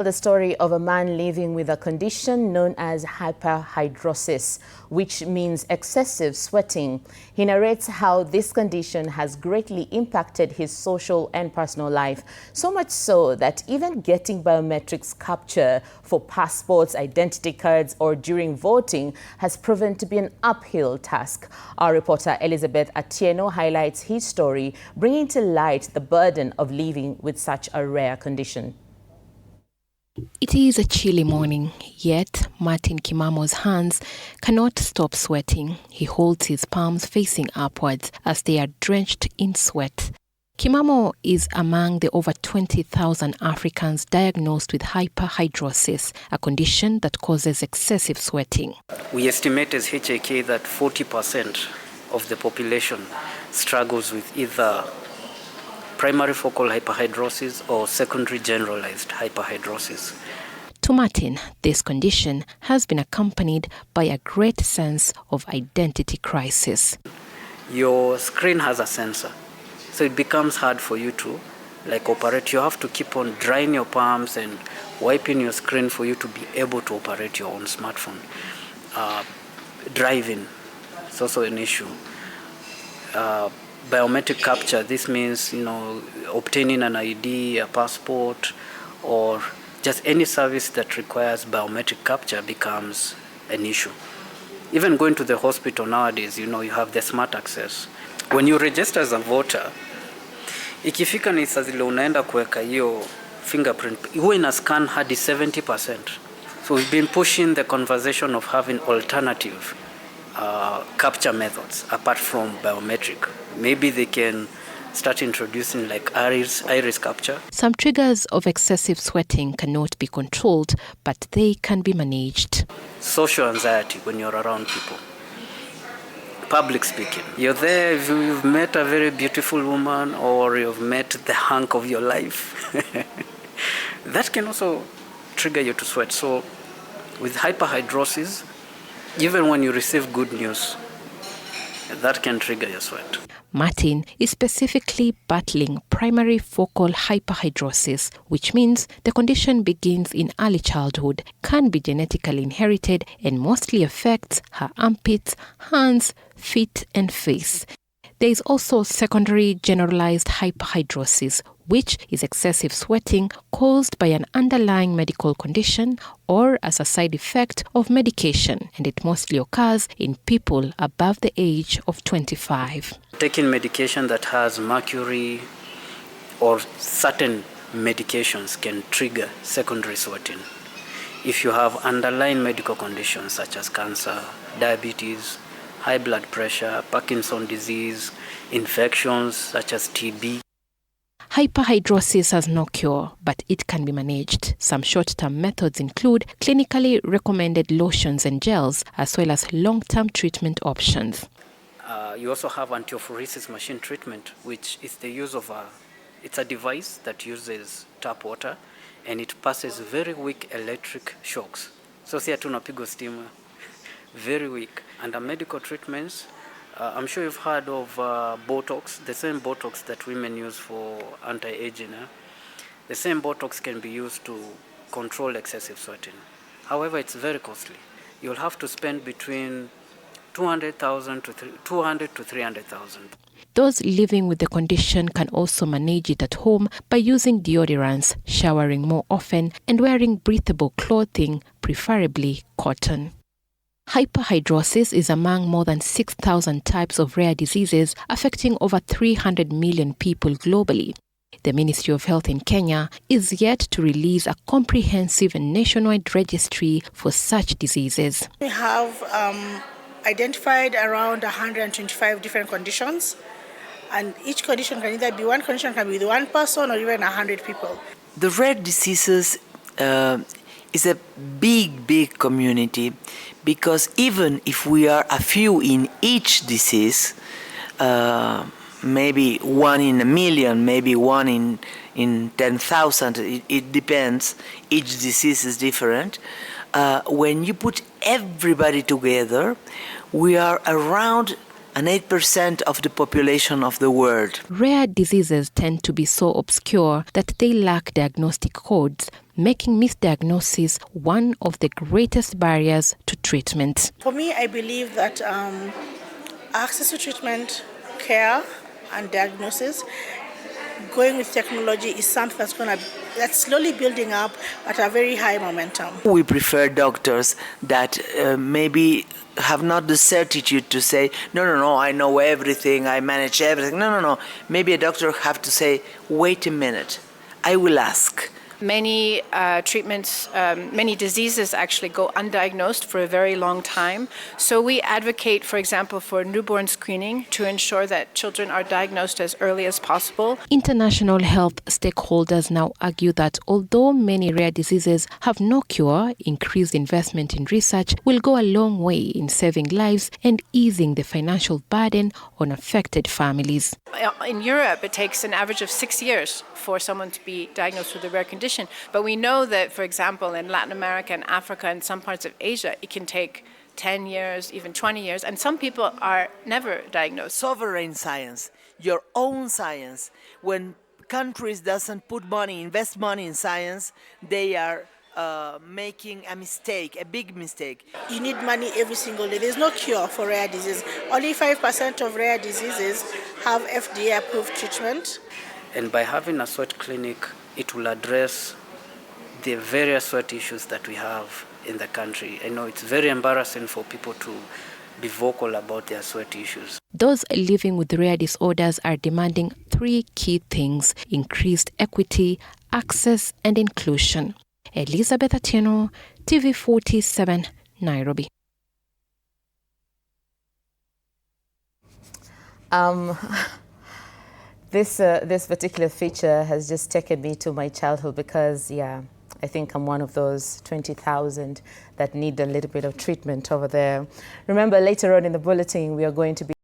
The story of a man living with a condition known as hyperhidrosis, which means excessive sweating. He narrates how this condition has greatly impacted his social and personal life, so much so that even getting biometrics capture for passports, identity cards, or during voting has proven to be an uphill task. Our reporter Elizabeth Atieno highlights his story, bringing to light the burden of living with such a rare condition. It is a chilly morning, yet Martin Kimamo's hands cannot stop sweating. He holds his palms facing upwards as they are drenched in sweat. Kimamo is among the over 20,000 Africans diagnosed with hyperhidrosis, a condition that causes excessive sweating. We estimate as HAK that 40% of the population struggles with either primary focal hyperhidrosis or secondary generalized hyperhidrosis. To Martin, this condition has been accompanied by a great sense of identity crisis. Your screen has a sensor, so it becomes hard for you to operate. You have to keep on drying your palms and wiping your screen for you to be able to operate your own smartphone. Driving is also an issue. Biometric capture, this means, obtaining an ID, a passport, or just any service that requires biometric capture becomes an issue. Even going to the hospital nowadays, you have the smart access. When you register as a voter, ikifika ni saa zile unaenda kuweka hiyo fingerprint, huwa ina scan hadi 70%. So we've been pushing the conversation of having alternative capture methods apart from biometric. Maybe they can start introducing iris capture. Some triggers of excessive sweating cannot be controlled, but they can be managed. Social anxiety when you're around people. Public speaking. You're there, you've met a very beautiful woman or you've met the hunk of your life. That can also trigger you to sweat. So with hyperhidrosis, even when you receive good news, that can trigger your sweat. Martin is specifically battling primary focal hyperhidrosis, which means the condition begins in early childhood, can be genetically inherited, and mostly affects her armpits, hands, feet, and face. There is also secondary generalized hyperhidrosis, which is excessive sweating caused by an underlying medical condition or as a side effect of medication, and it mostly occurs in people above the age of 25. Taking medication that has mercury or certain medications can trigger secondary sweating. If you have underlying medical conditions such as cancer, diabetes, high blood pressure, Parkinson's disease, infections such as TB. Hyperhidrosis has no cure, but it can be managed. Some short-term methods include clinically recommended lotions and gels, as well as long-term treatment options. You also have antiophoresis machine treatment, which is the use of it's a device that uses tap water, and it passes very weak electric shocks. So si tunapigo steamer, very weak. And the medical treatments, I'm sure you've heard of Botox, the same Botox that women use for anti-aging. The same Botox can be used to control excessive sweating. However, it's very costly. You'll have to spend between $200,000 to $300,000. Those living with the condition can also manage it at home by using deodorants, showering more often, and wearing breathable clothing, preferably cotton. Hyperhidrosis is among more than 6,000 types of rare diseases affecting over 300 million people globally. The Ministry of Health in Kenya is yet to release a comprehensive and nationwide registry for such diseases. We have identified around 125 different conditions, and each condition can either be one condition, can be with one person or even 100 people. The rare diseases is a big community, because even if we are a few in each disease, maybe one in a million, maybe one in 10,000, it depends, each disease is different. When you put everybody together, we are around an 8% of the population of the world. Rare diseases tend to be so obscure that they lack diagnostic codes, making misdiagnosis one of the greatest barriers to treatment. For me, I believe that access to treatment, care, and diagnosis, going with technology is something that's slowly building up at a very high momentum. We prefer doctors that maybe have not the certitude to say, no, I know everything, I manage everything. No. Maybe a doctor have to say, wait a minute, I will ask. Many treatments, many diseases actually go undiagnosed for a very long time. So we advocate, for example, for newborn screening to ensure that children are diagnosed as early as possible. International health stakeholders now argue that although many rare diseases have no cure, increased investment in research will go a long way in saving lives and easing the financial burden on affected families. In Europe, it takes an average of 6 years for someone to be diagnosed with a rare condition. But we know that, for example, in Latin America and Africa and some parts of Asia, it can take 10 years, even 20 years, and some people are never diagnosed. Sovereign science, your own science. When countries doesn't put money, invest money in science, they are making a mistake, a big mistake. You need money every single day. There's no cure for rare disease. Only 5% of rare diseases have FDA-approved treatment. And by having a sweat clinic, it will address the various sweat issues that we have in the country. I know it's very embarrassing for people to be vocal about their sweat issues. Those living with rare disorders are demanding 3 key things: increased equity, access, and inclusion. Elizabeth Atieno, TV 47, Nairobi. This particular feature has just taken me to my childhood because, I think I'm one of those 20,000 that need a little bit of treatment over there. Remember, later on in the bulletin, we are going to be